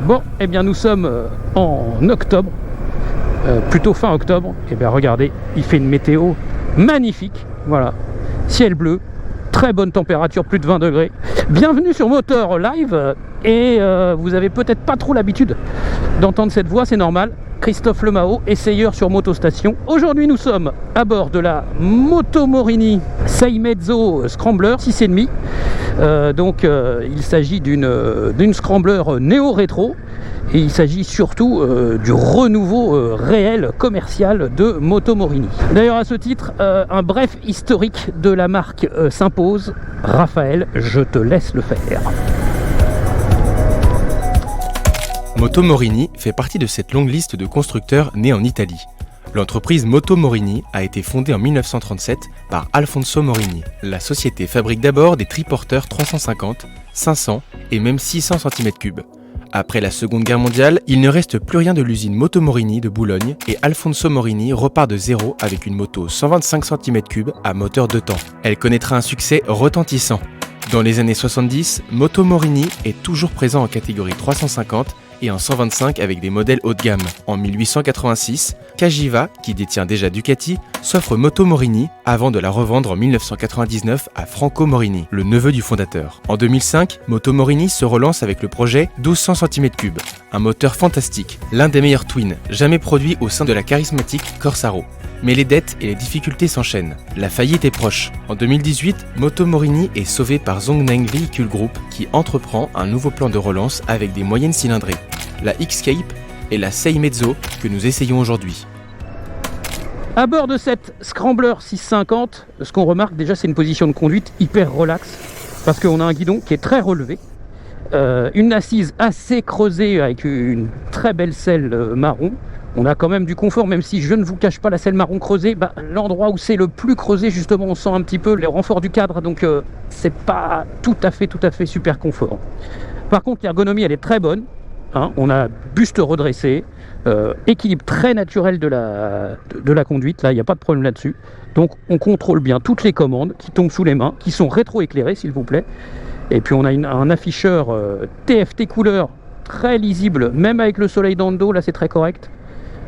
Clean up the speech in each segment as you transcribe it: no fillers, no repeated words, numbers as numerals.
Bon, eh bien nous sommes en octobre, plutôt fin octobre. Et bien regardez, il fait une météo magnifique, voilà, ciel bleu, très bonne température, plus de 20 degrés. Bienvenue sur Moteur Live, et vous avez peut-être pas trop l'habitude d'entendre cette voix, c'est normal. Christophe Lemao, essayeur sur Motostation. Aujourd'hui nous sommes à bord de la Moto Morini Seimezzo Scrambler 6,5. Il s'agit d'une Scrambler néo-rétro, et il s'agit surtout du renouveau réel commercial de Moto Morini. D'ailleurs à ce titre, un bref historique de la marque s'impose. Raphaël, je te laisse le faire. Moto Morini fait partie de cette longue liste de constructeurs nés en Italie. L'entreprise Moto Morini a été fondée en 1937 par Alfonso Morini. La société fabrique d'abord des triporteurs 350, 500 et même 600 cm3. Après la Seconde Guerre mondiale, il ne reste plus rien de l'usine Moto Morini de Boulogne et Alfonso Morini repart de zéro avec une moto 125 cm3 à moteur 2 temps. Elle connaîtra un succès retentissant. Dans les années 70, Moto Morini est toujours présent en catégorie 350 et en 125 avec des modèles haut de gamme. En 1886, Cagiva, qui détient déjà Ducati, s'offre Moto Morini avant de la revendre en 1999 à Franco Morini, le neveu du fondateur. En 2005, Moto Morini se relance avec le projet 1200 cm3, un moteur fantastique, l'un des meilleurs twins jamais produits au sein de la charismatique Corsaro. Mais les dettes et les difficultés s'enchaînent. La faillite est proche. En 2018, Moto Morini est sauvé par Zongneng Vehicle Group qui entreprend un nouveau plan de relance avec des moyennes cylindrées, la X-Cape et la Seimezzo que nous essayons aujourd'hui. À bord de cette Scrambler 650, ce qu'on remarque déjà, c'est une position de conduite hyper relax, parce qu'on a un guidon qui est très relevé, une assise assez creusée avec une très belle selle marron. On a quand même du confort, même si je ne vous cache pas la selle marron creusée, l'endroit où c'est le plus creusé, justement, on sent un petit peu les renforts du cadre, donc c'est pas tout à fait super confort. Par contre, l'ergonomie, elle est très bonne, hein, on a buste redressé, équilibre très naturel de la conduite, là, il n'y a pas de problème là-dessus. Donc, on contrôle bien toutes les commandes qui tombent sous les mains, qui sont rétro-éclairées, s'il vous plaît. Et puis, on a un afficheur TFT couleur très lisible, même avec le soleil dans le dos, là, c'est très correct.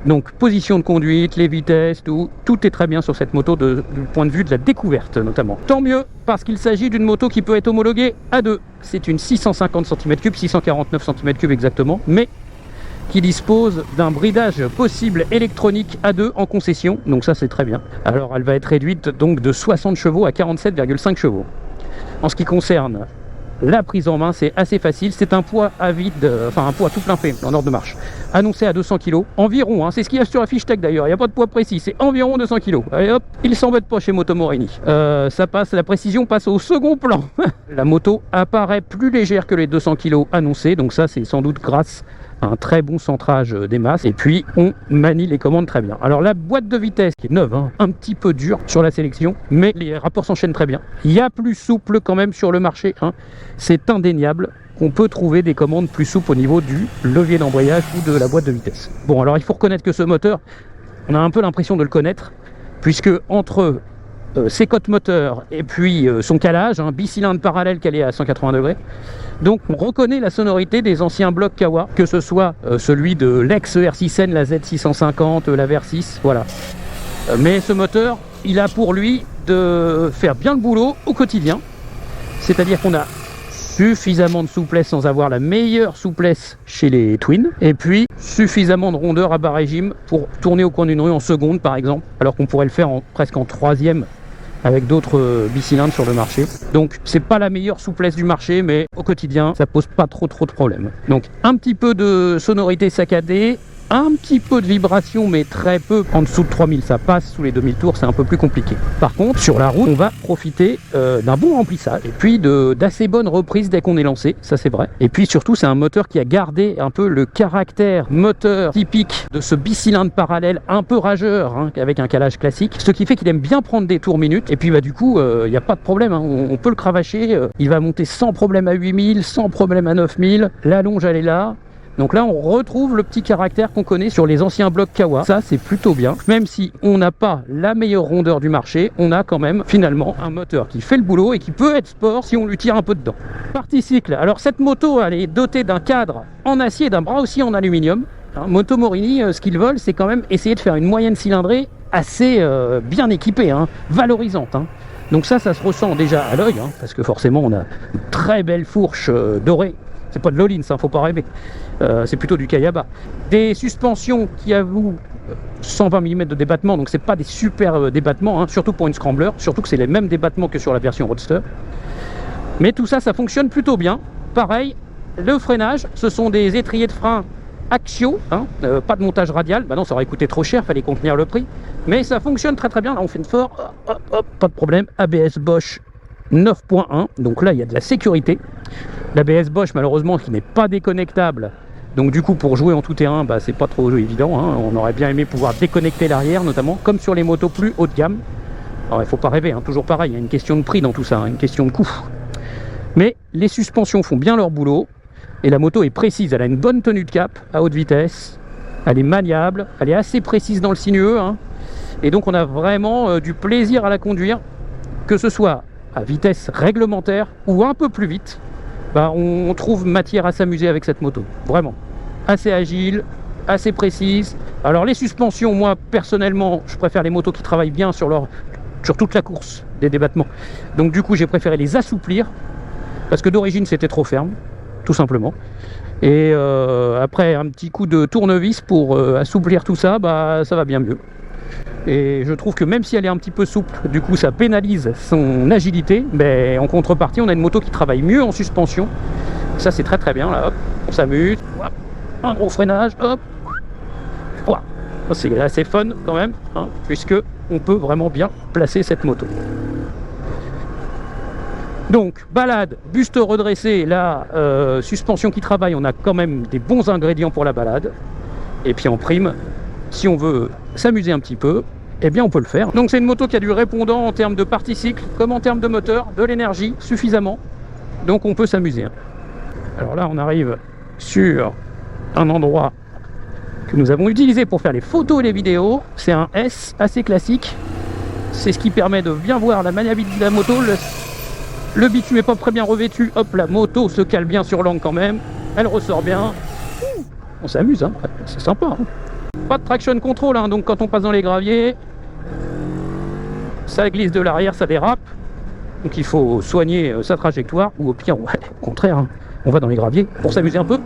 Donc position de conduite, les vitesses, tout est très bien sur cette moto du point de vue de la découverte notamment. Tant mieux, parce qu'il s'agit d'une moto qui peut être homologuée à 2. C'est une 650 cm3, 649 cm3 exactement, mais qui dispose d'un bridage possible électronique à 2 en concession, donc ça c'est très bien. Alors elle va être réduite donc de 60 chevaux à 47,5 chevaux. En ce qui concerne la prise en main, c'est assez facile, c'est un poids à vide, un poids tout plein fait en ordre de marche, annoncé à 200 kg environ, hein, c'est ce qu'il y a sur la fiche tech d'ailleurs, il n'y a pas de poids précis, c'est environ 200 kg. Allez hop, il s'embête pas chez Moto Morini. Ça passe, la précision passe au second plan. La moto apparaît plus légère que les 200 kg annoncés, donc ça c'est sans doute grâce à un très bon centrage des masses, et puis on manie les commandes très bien. Alors la boîte de vitesse qui est neuve, hein, un petit peu dure sur la sélection, mais les rapports s'enchaînent très bien. Il y a plus souple quand même sur le marché, hein. C'est indéniable qu'on peut trouver des commandes plus souples au niveau du levier d'embrayage ou de la boîte de vitesse. Bon, alors il faut reconnaître que ce moteur, on a un peu l'impression de le connaître, puisque entre ses côtes moteurs et puis son calage, un bicylindre parallèle calé à 180 degrés, donc on reconnaît la sonorité des anciens blocs Kawa, que ce soit celui de l'ex-R6N, la Z650, la VR6, voilà. Mais ce moteur, il a pour lui de faire bien le boulot au quotidien, c'est-à-dire qu'on a suffisamment de souplesse sans avoir la meilleure souplesse chez les Twins, et puis suffisamment de rondeur à bas régime pour tourner au coin d'une rue en seconde par exemple, alors qu'on pourrait le faire presque en troisième avec d'autres bicylindres sur le marché. Donc c'est pas la meilleure souplesse du marché, mais au quotidien ça pose pas trop de problèmes. Donc un petit peu de sonorité saccadée, un petit peu de vibration, mais très peu. En dessous de 3000 ça passe, sous les 2000 tours c'est un peu plus compliqué. Par contre sur la route on va profiter d'un bon remplissage et puis d'assez bonnes reprises dès qu'on est lancé, ça c'est vrai. Et puis surtout c'est un moteur qui a gardé un peu le caractère moteur typique de ce bicylindre parallèle un peu rageur, hein, avec un calage classique, ce qui fait qu'il aime bien prendre des tours minutes. Et puis du coup il n'y a pas de problème, hein, on peut le cravacher, il va monter sans problème à 8000, sans problème à 9000, la longe elle est là. Donc là, on retrouve le petit caractère qu'on connaît sur les anciens blocs Kawa. Ça, c'est plutôt bien. Même si on n'a pas la meilleure rondeur du marché, on a quand même finalement un moteur qui fait le boulot et qui peut être sport si on lui tire un peu dedans. Partie cycle. Alors cette moto, elle est dotée d'un cadre en acier et d'un bras aussi en aluminium. Moto Morini, ce qu'ils veulent, c'est quand même essayer de faire une moyenne cylindrée assez bien équipée, valorisante. Donc ça se ressent déjà à l'œil, parce que forcément on a une très belle fourche dorée. C'est pas de l'Olins, faut pas rêver. C'est plutôt du Kayaba. Des suspensions qui avouent 120 mm de débattement, donc c'est pas des super débattements, surtout pour une Scrambler, surtout que c'est les mêmes débattements que sur la version Roadster. Mais tout ça, ça fonctionne plutôt bien. Pareil, le freinage, ce sont des étriers de frein Axio, pas de montage radial. Bah non, ça aurait coûté trop cher, fallait contenir le prix. Mais ça fonctionne très très bien. Là, on fait une fort, hop, hop, pas de problème. ABS Bosch 9.1, donc là, il y a de la sécurité. L'ABS Bosch, malheureusement, qui n'est pas déconnectable. Donc du coup, pour jouer en tout terrain, c'est pas trop évident. On aurait bien aimé pouvoir déconnecter l'arrière, notamment, comme sur les motos plus haut de gamme. Alors, il faut pas rêver, toujours pareil. Il y a une question de prix dans tout ça, une question de coût. Mais les suspensions font bien leur boulot. Et la moto est précise, elle a une bonne tenue de cap à haute vitesse, elle est maniable, elle est assez précise dans le sinueux, et donc on a vraiment du plaisir à la conduire, que ce soit à vitesse réglementaire ou un peu plus vite. On trouve matière à s'amuser avec cette moto, vraiment. Assez agile, assez précise. Alors les suspensions, moi personnellement, je préfère les motos qui travaillent bien sur toute la course des débattements. Donc du coup j'ai préféré les assouplir, parce que d'origine c'était trop ferme. Tout simplement. Et après un petit coup de tournevis pour assouplir tout ça, ça va bien mieux. Et je trouve que même si elle est un petit peu souple, du coup ça pénalise son agilité, mais en contrepartie on a une moto qui travaille mieux en suspension. Ça c'est très très bien, là hop, on s'amuse, un gros freinage, hop, c'est assez fun quand même, puisque on peut vraiment bien placer cette moto. Donc, balade, buste redressé, la suspension qui travaille, on a quand même des bons ingrédients pour la balade. Et puis en prime, si on veut s'amuser un petit peu, eh bien on peut le faire. Donc c'est une moto qui a du répondant en termes de partie cycle, comme en termes de moteur, de l'énergie, suffisamment. Donc on peut s'amuser. Alors là, on arrive sur un endroit que nous avons utilisé pour faire les photos et les vidéos. C'est un S assez classique. C'est ce qui permet de bien voir la maniabilité de la moto. Le bitume n'est pas très bien revêtu, hop, la moto se cale bien sur l'angle quand même, elle ressort bien, on s'amuse, c'est sympa. Pas de traction control, donc quand on passe dans les graviers, ça glisse de l'arrière, ça dérape, donc il faut soigner sa trajectoire, ou au pire, au contraire, on va dans les graviers pour s'amuser un peu.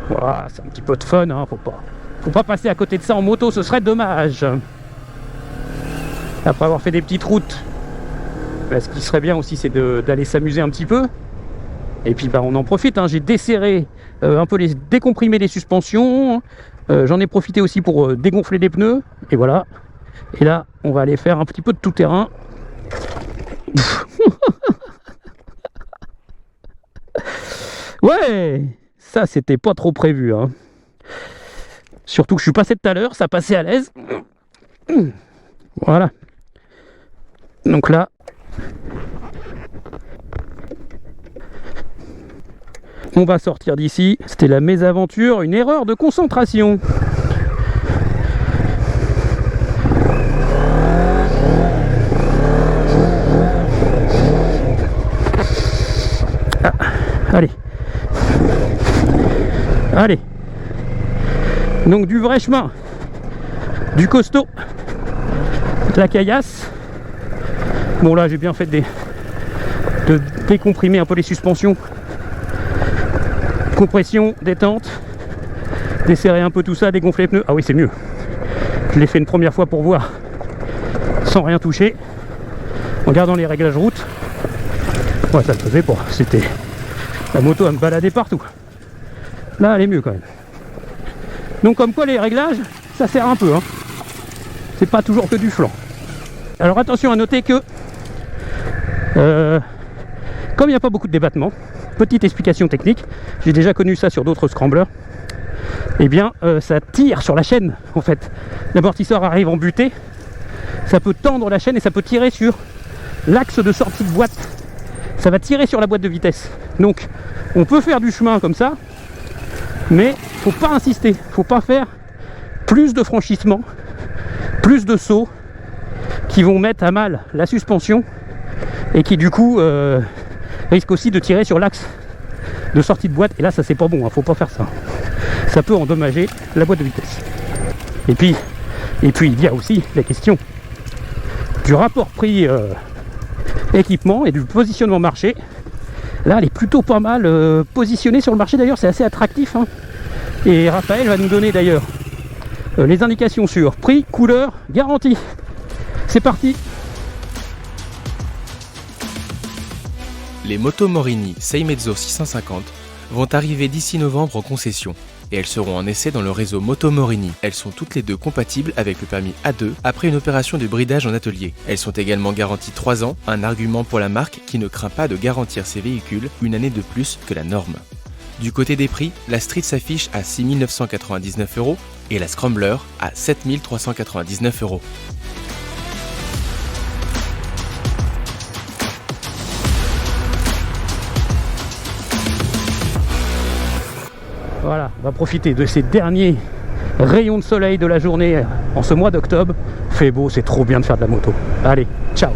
Voilà, c'est un petit peu de fun, faut pas passer à côté de ça en moto, ce serait dommage. Après avoir fait des petites routes, ce qui serait bien aussi, c'est d'aller s'amuser un petit peu. Et puis on en profite, j'ai desserré un peu, décomprimé les suspensions. J'en ai profité aussi pour dégonfler les pneus. Et voilà. Et là, on va aller faire un petit peu de tout terrain. Ouais, ça c'était pas trop prévu. Surtout que je suis passé tout à l'heure, ça passait à l'aise. Voilà. Donc là, on va sortir d'ici. C'était la mésaventure, une erreur de concentration. Allez. Allez. Donc du vrai chemin, du costaud, de la caillasse. Bon là j'ai bien fait de décomprimer un peu les suspensions. Compression, détente, desserrer un peu tout ça, dégonfler les pneus. Ah oui, c'est mieux. Je l'ai fait une première fois pour voir, sans rien toucher, en gardant les réglages route. Ouais, ça le faisait pas. C'était la moto à me balader partout. Là, elle est mieux quand même. Donc comme quoi les réglages, ça sert un peu. C'est pas toujours que du flanc. Alors attention à noter que comme il n'y a pas beaucoup de débattement, petite explication technique, j'ai déjà connu ça sur d'autres scramblers, et bien ça tire sur la chaîne en fait. L'amortisseur arrive en butée, ça peut tendre la chaîne et ça peut tirer sur l'axe de sortie de boîte. ça va tirer sur la boîte de vitesse. Donc on peut faire du chemin comme ça, mais faut pas insister, faut pas faire plus de franchissements, plus de sauts qui vont mettre à mal la suspension et qui du coup risquent aussi de tirer sur l'axe de sortie de boîte. Et là ça c'est pas bon, hein, faut pas faire ça. Ça peut endommager la boîte de vitesse. Et puis il y a aussi la question du rapport prix équipement et du positionnement marché. Là elle est plutôt pas mal positionnée sur le marché, d'ailleurs c'est assez attractif, hein. Et Raphaël va nous donner d'ailleurs les indications sur prix, couleur, garantie. C'est parti. Les motos Morini Seimezzo 650 vont arriver d'ici novembre en concession et elles seront en essai dans le réseau Moto Morini. Elles sont toutes les deux compatibles avec le permis A2 après une opération de bridage en atelier. Elles sont également garanties 3 ans, un argument pour la marque qui ne craint pas de garantir ses véhicules une année de plus que la norme. Du côté des prix, la Street s'affiche à 6 999 € et la Scrambler à 7 399 €. Voilà, on va profiter de ces derniers rayons de soleil de la journée en ce mois d'octobre. Fait beau, c'est trop bien de faire de la moto. Allez, ciao.